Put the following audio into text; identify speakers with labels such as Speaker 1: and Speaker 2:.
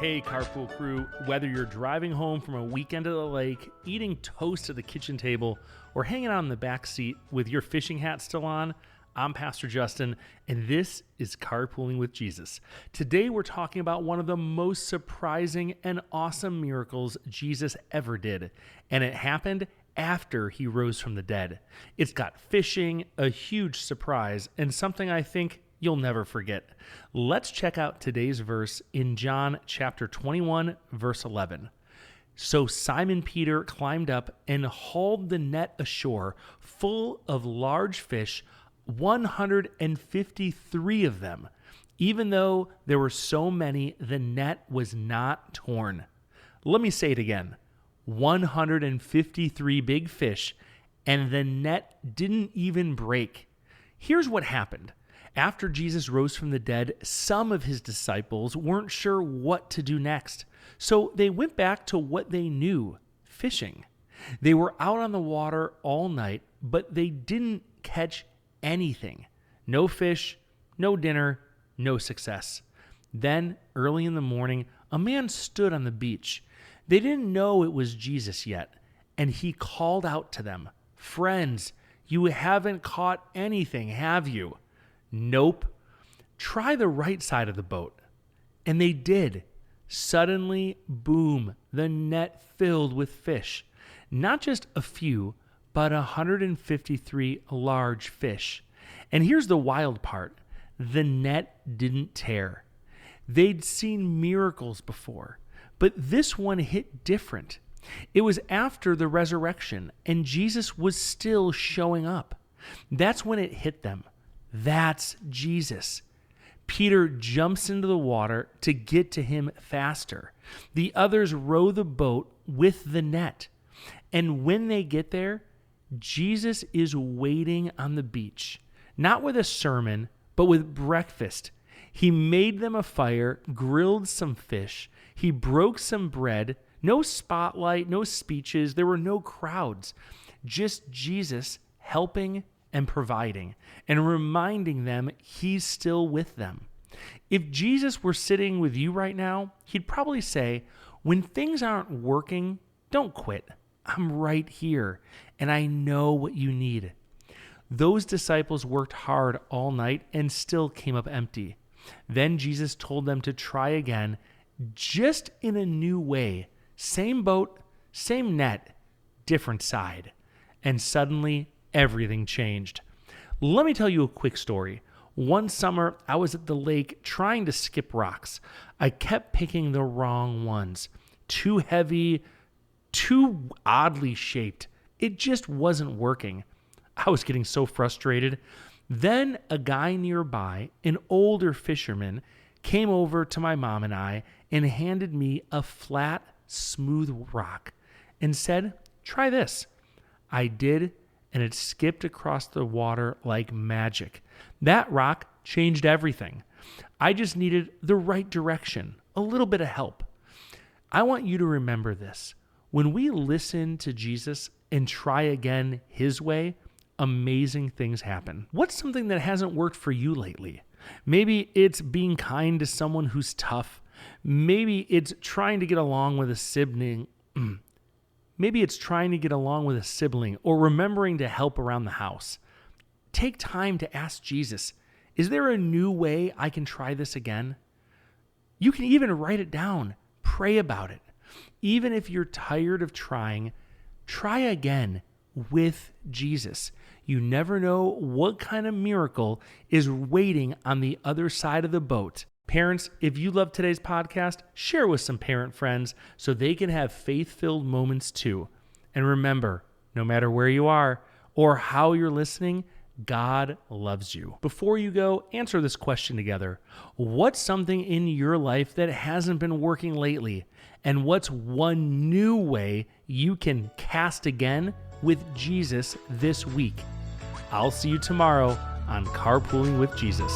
Speaker 1: Hey, Carpool crew, whether you're driving home from a weekend at the lake, eating toast at the kitchen table, or hanging out in the back seat with your fishing hat still on, I'm Pastor Justin, and this is Carpooling with Jesus. Today, we're talking about one of the most surprising and awesome miracles Jesus ever did, and it happened after he rose from the dead. It's got fishing, a huge surprise, and something I think you'll never forget. Let's check out today's verse in John chapter 21, verse 11. So Simon Peter climbed up and hauled the net ashore full of large fish, 153 of them. Even though there were so many, the net was not torn. Let me say it again. 153 big fish, and the net didn't even break. Here's what happened. After Jesus rose from the dead, some of his disciples weren't sure what to do next. So they went back to what they knew, fishing. They were out on the water all night, but they didn't catch anything. No fish, no dinner, no success. Then, early in the morning, a man stood on the beach. They didn't know it was Jesus yet, and he called out to them, "Friends, you haven't caught anything, have you?" "Nope." "Try the right side of the boat." And they did. Suddenly, boom, the net filled with fish. Not just a few, but 153 large fish. And here's the wild part. The net didn't tear. They'd seen miracles before, but this one hit different. It was after the resurrection, and Jesus was still showing up. That's when it hit them. That's Jesus. Peter jumps into the water to get to him faster. The others row the boat with the net. And when they get there, Jesus is waiting on the beach, not with a sermon, but with breakfast. He made them a fire, grilled some fish. He broke some bread. No spotlight, no speeches. There were no crowds. Just Jesus helping and providing and reminding them he's still with them. If Jesus were sitting with you right now, he'd probably say, when things aren't working, don't quit. I'm right here, and I know what you need. Those disciples worked hard all night and still came up empty. Then Jesus told them to try again, just in a new way. Same boat, same net, different side. And suddenly, everything changed. Let me tell you a quick story. One summer, I was at the lake trying to skip rocks. I kept picking the wrong ones. Too heavy, too oddly shaped. It just wasn't working. I was getting so frustrated. Then a guy nearby, an older fisherman, came over to my mom and I and handed me a flat, smooth rock and said, "Try this." I did, and it skipped across the water like magic. That rock changed everything. I just needed the right direction, a little bit of help. I want you to remember this. When we listen to Jesus and try again his way, amazing things happen. What's something that hasn't worked for you lately? Maybe it's being kind to someone who's tough. Maybe it's trying to get along with a sibling. Maybe it's trying to get along with a sibling or remembering to help around the house. Take time to ask Jesus, is there a new way I can try this again? You can even write it down. Pray about it. Even if you're tired of trying, try again with Jesus. You never know what kind of miracle is waiting on the other side of the boat. Parents, if you love today's podcast, share with some parent friends so they can have faith-filled moments too. And remember, no matter where you are or how you're listening, God loves you. Before you go, answer this question together. What's something in your life that hasn't been working lately? And what's one new way you can cast again with Jesus this week? I'll see you tomorrow on Carpooling with Jesus.